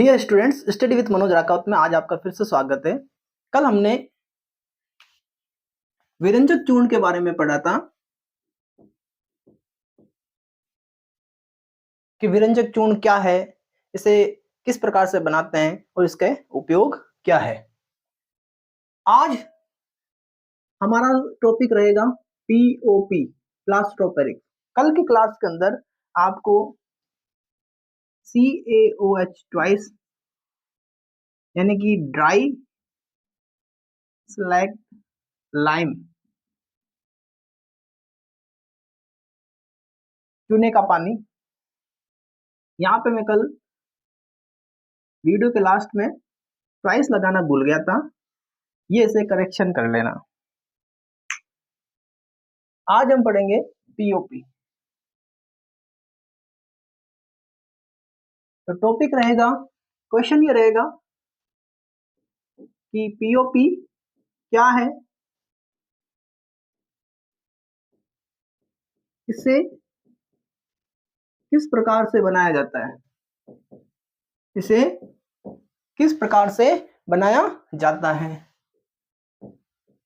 Dear students, study with Manoj Rakawat में आज आपका फिर से स्वागत है। कल हमने विरंजक चूर्ण के बारे में पढ़ा था कि विरंजक चूर्ण क्या है, इसे किस प्रकार से बनाते हैं और इसका उपयोग क्या है। आज हमारा टॉपिक रहेगा पीओपी, प्लास्टर ऑफ पेरिस। कल की क्लास के अंदर आपको CaOH ट्वाइस यानी कि ड्राई स्लैग लाइम चूने का पानी, यहाँ पे मैं कल वीडियो के लास्ट में ट्वाइस लगाना भूल गया था, ये इसे करेक्शन कर लेना। आज हम पढ़ेंगे पीओपी। तो टॉपिक रहेगा, क्वेश्चन ये रहेगा कि पीओपी क्या है, इसे किस प्रकार से बनाया जाता है, इसे किस प्रकार से बनाया जाता है।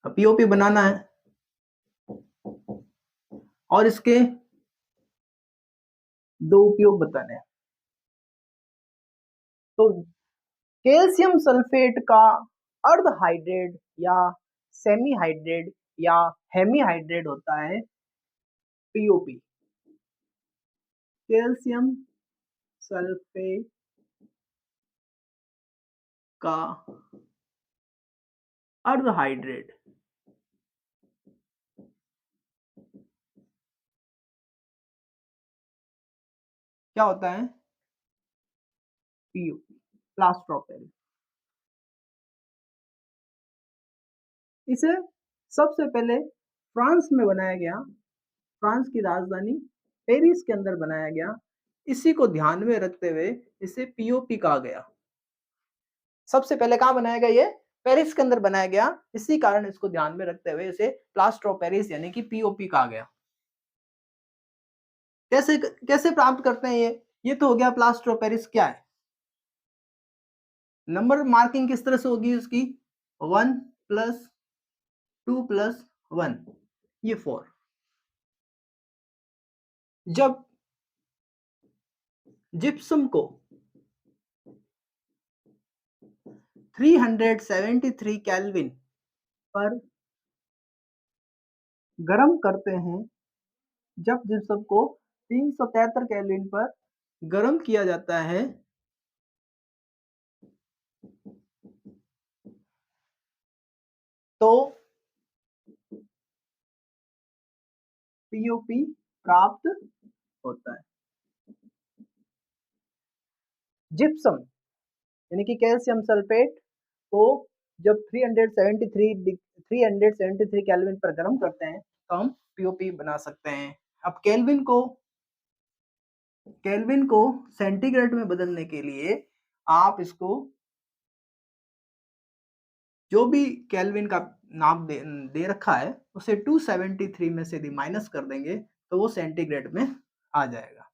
पीओपी बनाना है और इसके दो उपयोग बताने हैं। तो कैल्शियम सल्फेट का अर्ध हाइड्रेट या सेमी हाइड्रेट या हेमी हाइड्रेट होता है पीओपी। कैल्शियम सल्फेट का अर्ध हाइड्रेट क्या होता है, पीओपी, प्लास्टर ऑफ पेरिस। इसे सबसे पहले फ्रांस में बनाया गया, फ्रांस की राजधानी पेरिस के अंदर बनाया गया। इसी को ध्यान में रखते हुए इसे पीओपी कहा गया। सबसे पहले कहाँ बनाया गया, ये पेरिस के अंदर बनाया गया, इसी कारण इसको ध्यान में रखते हुए इसे प्लास्टर ऑफ पेरिस यानी कि पीओपी कहा गया। कैसे कैसे प्राप्त करते हैं ये तो हो गया प्लास्टर ऑफ पेरिस क्या है। नंबर मार्किंग किस तरह से होगी उसकी, 1 + 2 + 1, ये 4। जब जिप्सम को 373 केल्विन पर गर्म करते हैं, जब जिप्सम को 373 केल्विन पर गर्म किया जाता है तो पीओपी प्राप्त होता है। जिप्सम यानी कि कैल्शियम सल्फेट को जब 373 केल्विन पर गर्म करते हैं तो हम पीओपी बना सकते हैं। अब केल्विन को सेंटीग्रेड में बदलने के लिए आप इसको जो भी केल्विन का नाम दे रखा है उसे 273 में से यदि माइनस कर देंगे तो वो सेंटीग्रेड में आ जाएगा।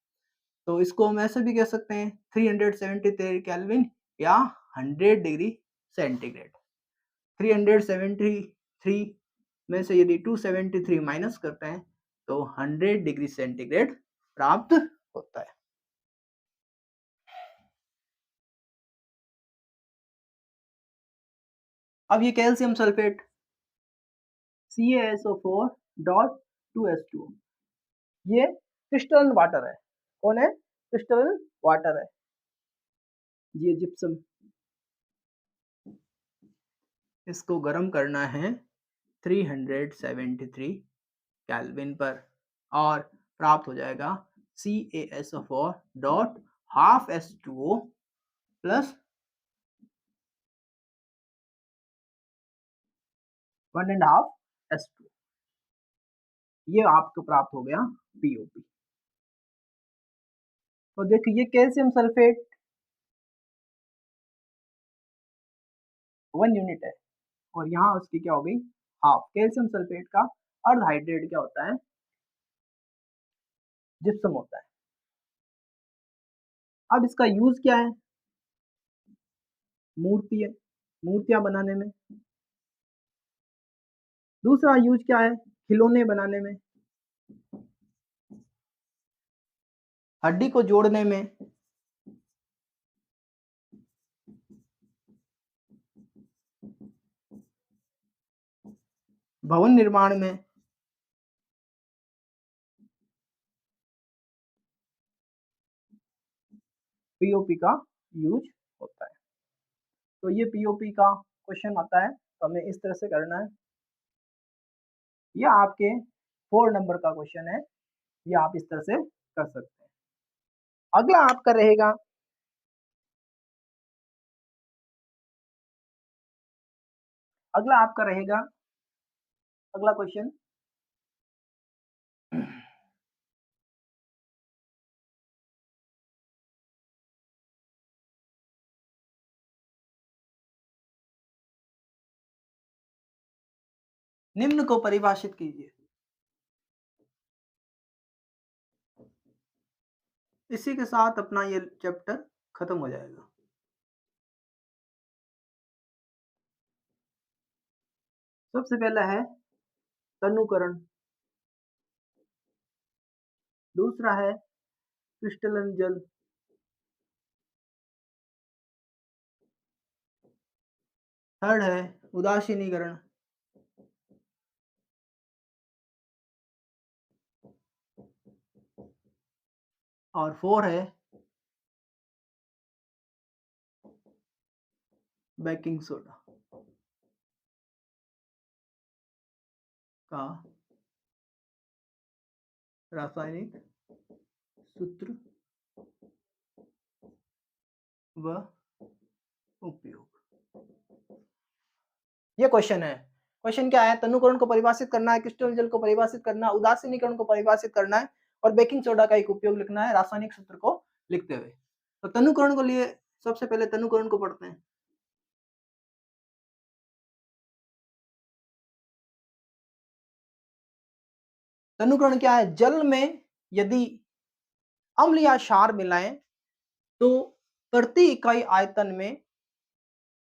तो इसको हम ऐसे भी कह सकते हैं 373 केल्विन या 100 डिग्री सेंटीग्रेड। 373 में से यदि 273 माइनस करते हैं तो 100 डिग्री सेंटीग्रेड प्राप्त होता है। अब ये कैल्शियम सल्फेट CaSO4.2H2O, ये क्रिस्टलन वाटर है। कौन है, क्रिस्टलन वाटर है। ये जिप्सम, इसको गर्म करना है 373 केल्विन पर और प्राप्त हो जाएगा CaSO4.12H2O प्लस 1.5 H2O। ये आपको प्राप्त हो गया पीओपी। तो देखिए ये कैल्शियम सल्फेट 1 यूनिट है और यहाँ उसकी क्या हो गई, हाफ। कैल्शियम सल्फेट का अर्ध हाइड्रेट क्या होता है, जिप्सम होता है। अब इसका यूज क्या है, मूर्तियां बनाने में। दूसरा यूज क्या है, खिलौने बनाने में, हड्डी को जोड़ने में, भवन निर्माण में, पीओपी का यूज होता है। तो ये पीओपी का क्वेश्चन आता है, तो हमें इस तरह से करना है। यह आपके 4 नंबर का क्वेश्चन है, ये आप इस तरह से कर सकते हैं। अगला आपका रहेगा अगला क्वेश्चन, निम्न को परिभाषित कीजिए। इसी के साथ अपना ये चैप्टर खत्म हो जाएगा। सबसे पहला है तनुकरण, दूसरा है क्रिस्टलन जल, थर्ड है उदासीनीकरण, और 4 है बेकिंग सोडा का रासायनिक सूत्र व उपयोग। ये क्वेश्चन है। क्वेश्चन क्या है, तनुकरण को परिभाषित करना है, क्रिस्टल जल को परिभाषित करना है, उदासीनीकरण को परिभाषित करना है और बेकिंग सोडा का एक उपयोग लिखना है रासायनिक सूत्र को लिखते हुए। तो तनुकरण को लिए सबसे पहले तनुकरण को पढ़ते हैं। तनुकरण क्या है, जल में यदि अम्ल या क्षार मिलाएं तो प्रति इकाई आयतन में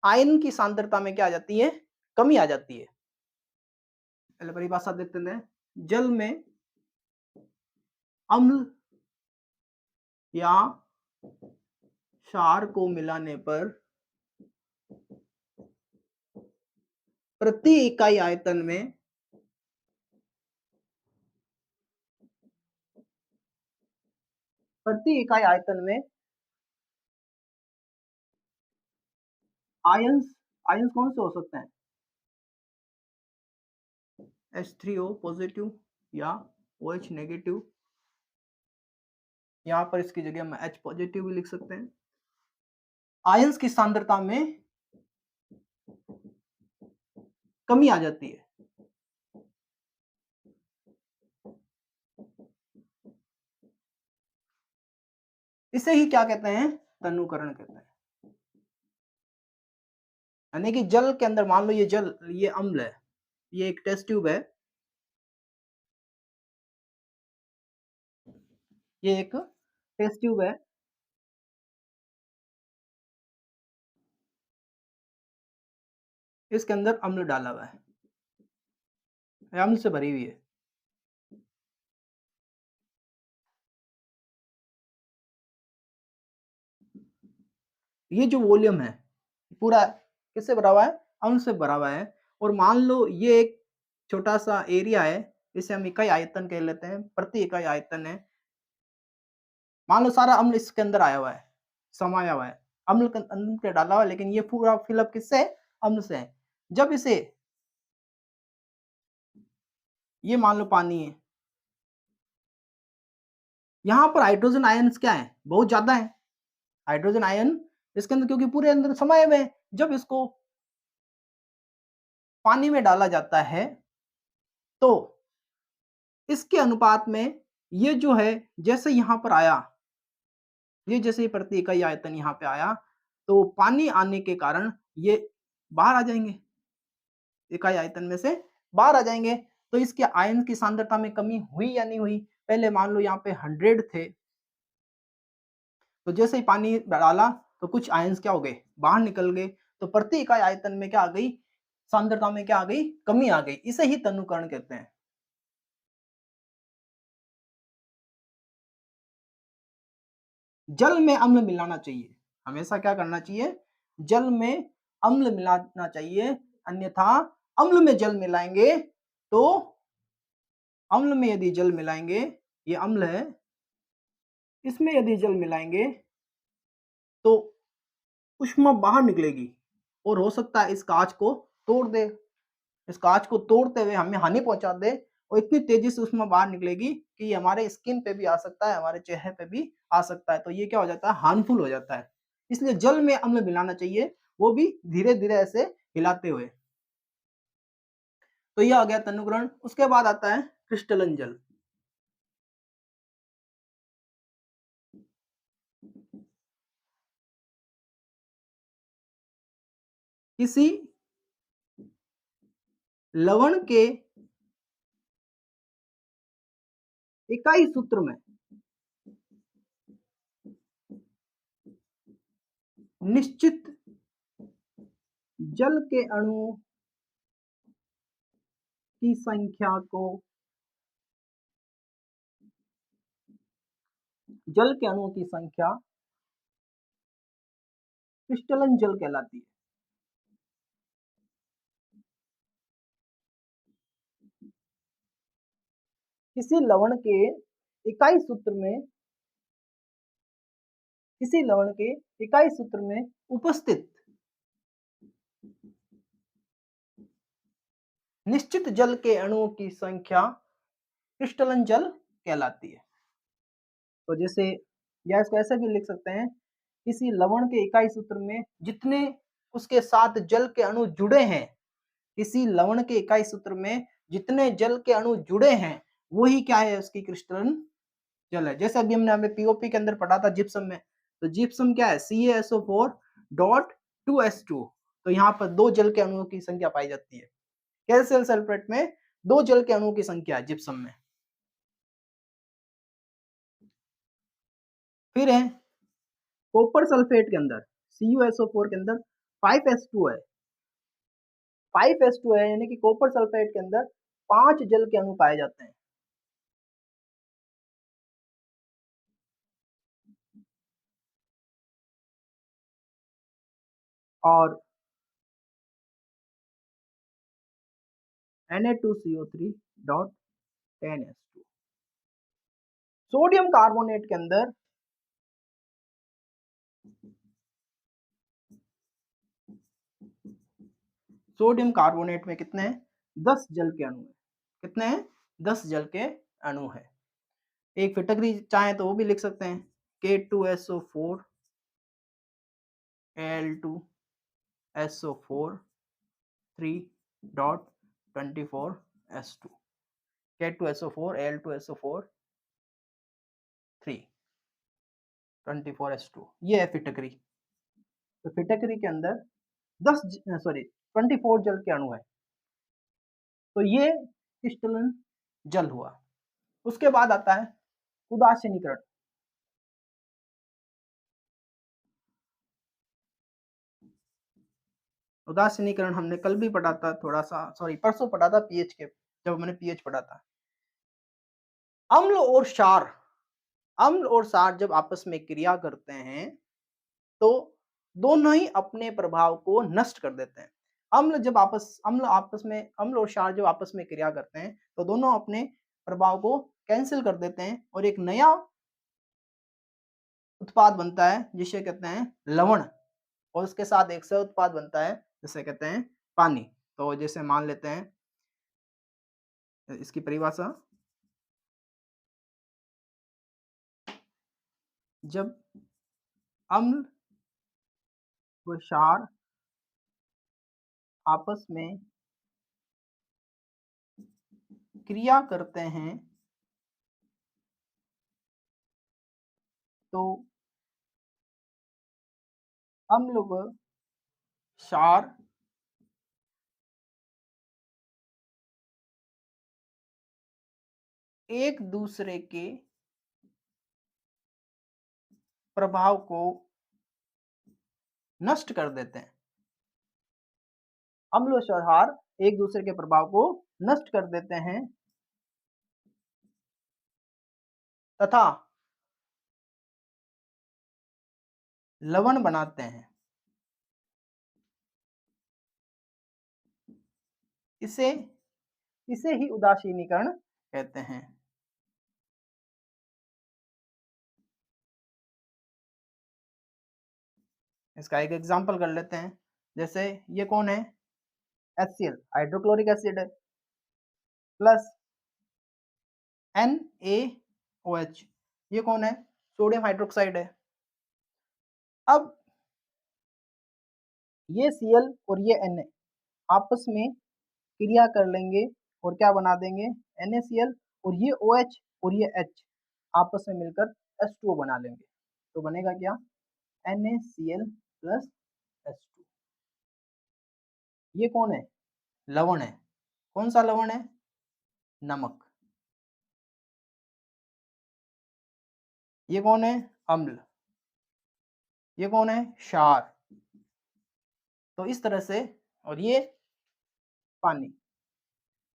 आयन की सांद्रता में क्या आ जाती है, कमी आ जाती है। पहले परिभाषा देते हैं, जल में अम्ल या क्षार को मिलाने पर प्रति इकाई आयतन में आयंस कौन से हो सकते हैं, H3O पॉजिटिव या OH नेगेटिव, यहां पर इसकी जगह हम H पॉजिटिव भी लिख सकते हैं। आयंस की सांद्रता में कमी आ जाती है। इसे ही क्या कहते हैं, तनुकरण कहते हैं। यानी कि जल के अंदर मान लो ये अम्ल है, ये एक टेस्ट ट्यूब है, ये एक टेस्ट ट्यूब है, इसके अंदर अम्ल डाला हुआ है, अम्ल से भरी हुई है। ये जो वॉल्यूम है पूरा किससे भरा हुआ है, अम्ल से भरा हुआ है। और मान लो ये एक छोटा सा एरिया है, इसे हम इकाई आयतन कह लेते हैं, प्रति इकाई आयतन है। मान लो सारा अम्ल इसके अंदर आया हुआ है, समाया हुआ है, अम्ल के अंदर डाला हुआ है, लेकिन ये पूरा फिलअप किससे है, अम्ल से है। जब इसे, ये मान लो पानी है, यहां पर हाइड्रोजन आयंस क्या है, बहुत ज्यादा है हाइड्रोजन आयन इसके अंदर, क्योंकि पूरे अंदर समाये हुए हैं। जब इसको पानी में डाला जाता है तो इसके अनुपात में ये जो है, जैसे यहां पर आया, ये जैसे प्रति इकाई आयतन यहाँ पे आया, तो पानी आने के कारण ये बाहर आ जाएंगे, इकाई आयतन में से बाहर आ जाएंगे। तो इसके आयन की सांद्रता में कमी हुई या नहीं हुई, पहले मान लो यहाँ पे 100 थे, तो जैसे ही पानी डाला तो कुछ आयंस क्या हो गए, बाहर निकल गए। तो प्रति इकाई आयतन में क्या आ गई, सांद्रता में क्या आ गई, कमी आ गई। इसे ही तनुकरण कहते हैं। जल में अम्ल मिलाना चाहिए, हमेशा क्या करना चाहिए, जल में अम्ल मिलाना चाहिए, अन्यथा अम्ल में जल मिलाएंगे तो अम्ल में यदि जल मिलाएंगे, ये अम्ल है, इसमें यदि जल मिलाएंगे तो ऊष्मा बाहर निकलेगी और हो सकता है इस कांच को तोड़ दे, इस कांच को तोड़ते हुए हमें हानि पहुंचा दे, और इतनी तेजी से ऊष्मा बाहर निकलेगी कि ये हमारे स्किन पे भी आ सकता है, हमारे चेहरे पे भी आ सकता है। तो ये क्या हो जाता है, हार्मफुल हो जाता है। इसलिए जल में अम्ल मिलाना चाहिए, वो भी धीरे धीरे ऐसे हिलाते हुए। तो यह आ गया तनुकरण। उसके बाद आता है क्रिस्टलन जल। किसी लवण के इकाई सूत्र में निश्चित जल के अणुओं की संख्या को, जल के अणुओं की संख्या क्रिस्टलन जल कहलाती है। किसी लवण के इकाई सूत्र में, किसी लवण के इकाई सूत्र में उपस्थित निश्चित जल के अणुओं की संख्या क्रिस्टलन जल कहलाती है। तो जैसे, या इसको ऐसे भी लिख सकते हैं, किसी लवण के इकाई सूत्र में जितने उसके साथ जल के अणु जुड़े हैं, किसी लवण के इकाई सूत्र में जितने जल के अणु जुड़े हैं, वही क्या है, उसकी क्रिस्टलन जल है। जैसे अभी हमने हमें पीओपी के अंदर पढ़ा था जिप्सम में, तो जिप्सम क्या है, CaSO4 डॉट 2s2। तो यहाँ पर दो जल के अणुओं की संख्या पाई जाती है। कैल्शियम सल्फेट में दो जल के अणुओं की संख्या है जिप्सम में। फिर है कॉपर सल्फेट के अंदर, CuSO4 के अंदर 5s2 है, 5s2 है, यानी कि कॉपर सल्फेट के अंदर 5 जल के अणु पाए जाते हैं। और Na2CO3 dot 10s2। Sodium carbonate के अंदर सोडियम कार्बोनेट में कितने हैं, 10 जल के अणु हैं। कितने हैं, 10 जल के अणु है। एक फिटकरी चाहे तो वो भी लिख सकते हैं, K2SO4 Al2SO4 3 dot 24s2, K2SO4 Al2SO4 3 24s2, ये है फिटकरी। तो फिटकरी के अंदर 24 जल के अणु है। तो ये क्रिस्टलन जल हुआ। उसके बाद आता है उदासीनीकरण। उदासीनीकरण हमने कल भी पढ़ा था, थोड़ा सा सॉरी परसों पढ़ा था पीएच के, जब मैंने पीएच पढ़ा था। अम्ल और क्षार, अम्ल और क्षार जब आपस में क्रिया करते हैं तो दोनों ही अपने प्रभाव को नष्ट कर देते हैं। अम्ल और क्षार जब आपस में क्रिया करते हैं तो दोनों अपने प्रभाव को कैंसिल कर देते हैं और एक नया उत्पाद बनता है जिसे कहते हैं लवण, और उसके साथ एक सह उत्पाद बनता है जिसे कहते हैं पानी। तो जैसे मान लेते हैं इसकी परिभाषा, जब अम्ल व क्षार आपस में क्रिया करते हैं तो अम्ल व क्षार एक दूसरे के प्रभाव को नष्ट कर देते हैं। अम्ल और क्षार एक दूसरे के प्रभाव को नष्ट कर देते हैं तथा लवण बनाते हैं। इसे इसे ही उदासीनीकरण कहते हैं। इसका एक एग्जांपल कर लेते हैं। जैसे ये कौन है? HCl हाइड्रोक्लोरिक एसिड है, प्लस NaOH ये कौन है? सोडियम हाइड्रोक्साइड है। अब ये Cl और ये Na आपस में क्रिया कर लेंगे और क्या बना देंगे? NaCl और ये OH और ये H आपस में मिलकर H2O बना लेंगे। तो बनेगा क्या? NaCl plus H2। ये कौन है? लवण है। कौन सा लवण है? नमक। ये कौन है? अम्ल। ये कौन है? क्षार। तो इस तरह से, और ये पानी।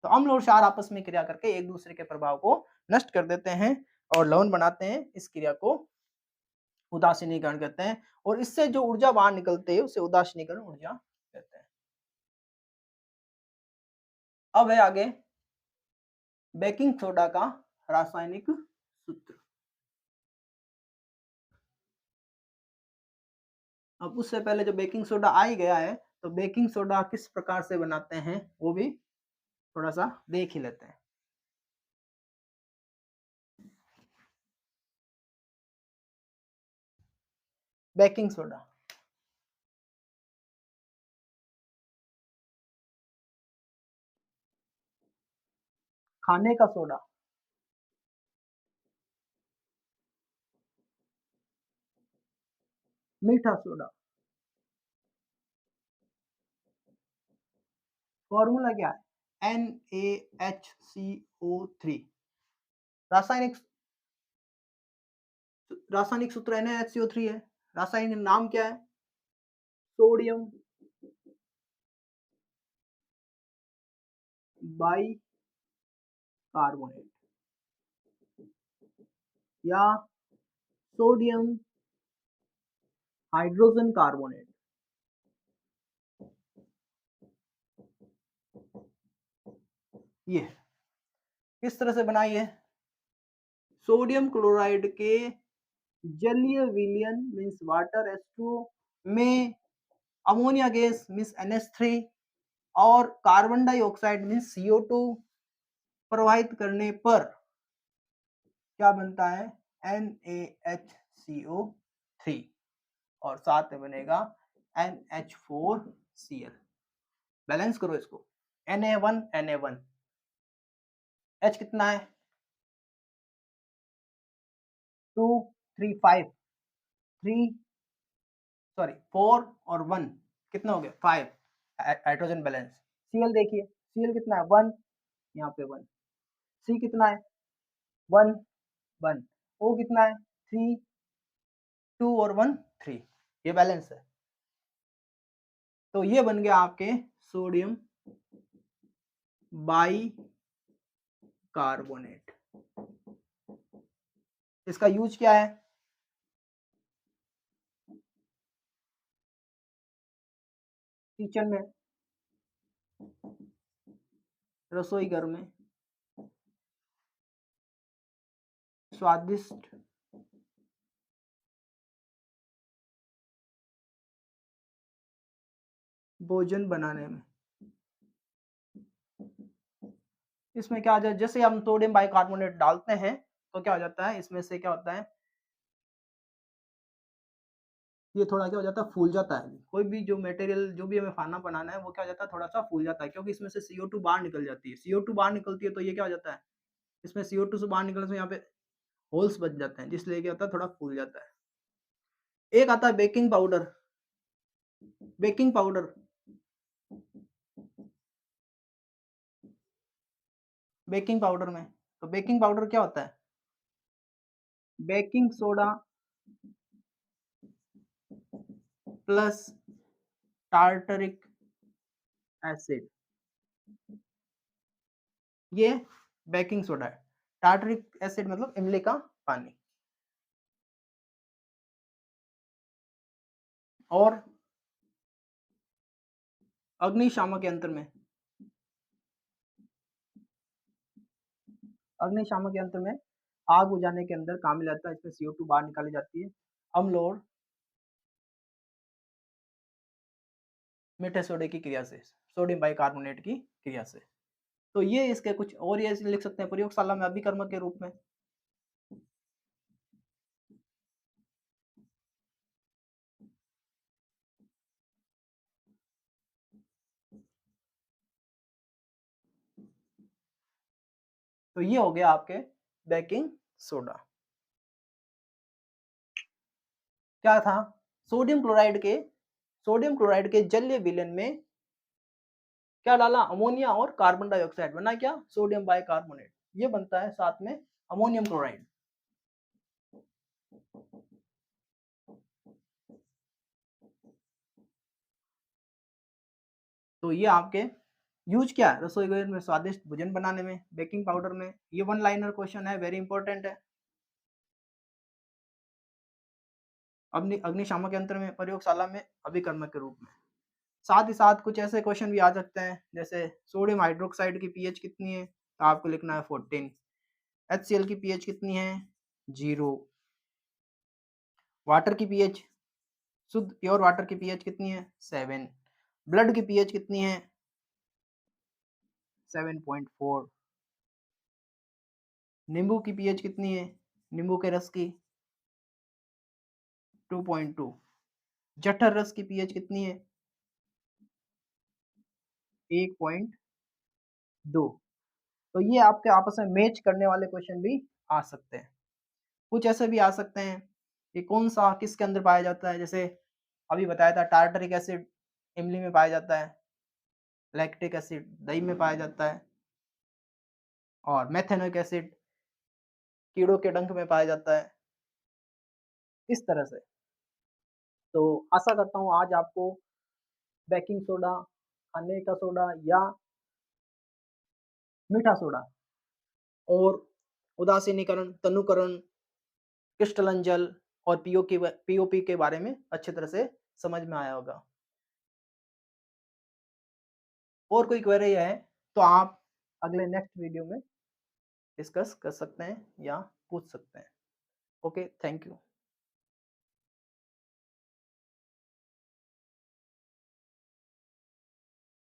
तो अम्ल और क्षार आपस में क्रिया करके एक दूसरे के प्रभाव को नष्ट कर देते हैं और लवण बनाते हैं। इस क्रिया को उदासीनीकरण कहते हैं और इससे जो ऊर्जा बाहर निकलती है उसे उदासीनीकरण ऊर्जा कहते हैं। अब है आगे बेकिंग सोडा का रासायनिक सूत्र। अब उससे पहले जो बेकिंग सोडा आ ही गया है, तो बेकिंग सोडा किस प्रकार से बनाते हैं वो भी थोड़ा सा देख ही लेते हैं। बेकिंग सोडा खाने का सोडा, मीठा सोडा। फॉर्मूला क्या है? NaHCO3। रासायनिक रासायनिक सूत्र NaHCO3 है। रासायनिक नाम क्या है? सोडियम बाई कार्बोनेट या सोडियम हाइड्रोजन कार्बोनेट। ये किस तरह से बनाई है? सोडियम क्लोराइड के जलीय विलयन मीन्स वाटर H2O में अमोनिया गैस मीन्स NH3 और कार्बन डाइऑक्साइड मीन्स CO2 प्रवाहित करने पर क्या बनता है? NaHCO3 और साथ में बनेगा NH4Cl। बैलेंस करो इसको। Na1 Na1, H कितना है? 2 3 5 3 सॉरी 4 और 1 कितना हो गया? 5 हाइड्रोजन बैलेंस। Cl देखिए, Cl कितना है? 1, यहाँ पे 1। C कितना है? 1 1। O कितना है? 3 2 और 1 3। ये बैलेंस है। तो ये बन गया आपके सोडियम बाई कार्बोनेट। इसका यूज क्या है? किचन में, रसोई घर में स्वादिष्ट भोजन बनाने में। इसमें क्या आ जाए? जैसे हम सोडियम बाइकार्बोनेट डालते हैं तो क्या हो जाता है? इसमें से क्या होता है? ये थोड़ा क्या हो जाता है? फूल जाता है। कोई भी जो मटेरियल जो भी हमें खाना बनाना है वो क्या हो जाता है? थोड़ा सा फूल जाता है, क्योंकि इसमें से CO2 बाहर निकल जाती है। CO2 बाहर निकलती है तो ये क्या हो जाता है? इसमें CO2 से बाहर निकलने से यहाँ पे होल्स बच जाते हैं, जिसलिए क्या होता है? थोड़ा फूल जाता है। एक आता है baking powder. Baking powder baking powder में, तो बेकिंग पाउडर क्या होता है? Baking soda plus tartaric acid, ये बेकिंग सोडा है। टार्टरिक एसिड मतलब इमली का पानी। और अग्निशामक यंत्र में, अग्निशामक यंत्र में आग बुझाने के अंदर काम में लाता है, इसमें CO2 बाहर निकाली जाती है अम्ल और मीठे सोडे की क्रिया से, सोडियम बाइकार्बोनेट की क्रिया से। तो ये इसके कुछ और ये लिख सकते हैं प्रयोगशाला में अभिकर्मक के रूप में। तो ये हो गया आपके बेकिंग सोडा। क्या था? सोडियम क्लोराइड के जलीय विलयन में क्या डाला? अमोनिया और कार्बन डाइऑक्साइड, बना क्या? Sodium bicarbonate. ये बनता है साथ में अमोनियम क्लोराइड। तो ये आपके यूज क्या है रसोई घर में स्वादिष्ट भोजन बनाने में, बेकिंग पाउडर में। ये वन लाइनर क्वेश्चन है, वेरी इंपॉर्टेंट है। अग्निशामक यंत्र में, प्रयोगशाला में, अभिकर्मक के रूप में। साथ ही साथ कुछ ऐसे क्वेश्चन भी आ सकते हैं जैसे सोडियम हाइड्रोक्साइड की पीएच कितनी है, तो आपको लिखना है 14। HCl की पीएच कितनी है? 0। वाटर की पीएच, शुद्ध प्योर वाटर की पीएच कितनी है? 7। ब्लड की पीएच कितनी है? 7.4। नींबू की पीएच कितनी है? नींबू के रस की 2.2। जठर रस की पीएच कितनी है? 1.2। तो ये आपके आपस में मैच करने वाले क्वेश्चन भी आ सकते हैं। कुछ ऐसे भी आ सकते हैं कि कौन सा किसके अंदर पाया जाता है, जैसे अभी बताया था टार्टरिक एसिड इमली में पाया जाता है, लैक्टिक एसिड दही में पाया जाता है, और मेथेनोइक एसिड कीड़ों के डंक में पाया जाता है, इस तरह से। तो आशा करता हूँ आज आपको बेकिंग सोडा, खाने का सोडा या मीठा सोडा और उदासीनीकरण, तनुकरण, क्रिस्टलन जल और पीओपी के बारे में अच्छी तरह से समझ में आया होगा। और कोई क्वेरी है तो आप अगले नेक्स्ट वीडियो में डिस्कस कर सकते हैं या पूछ सकते हैं। Okay, thank you.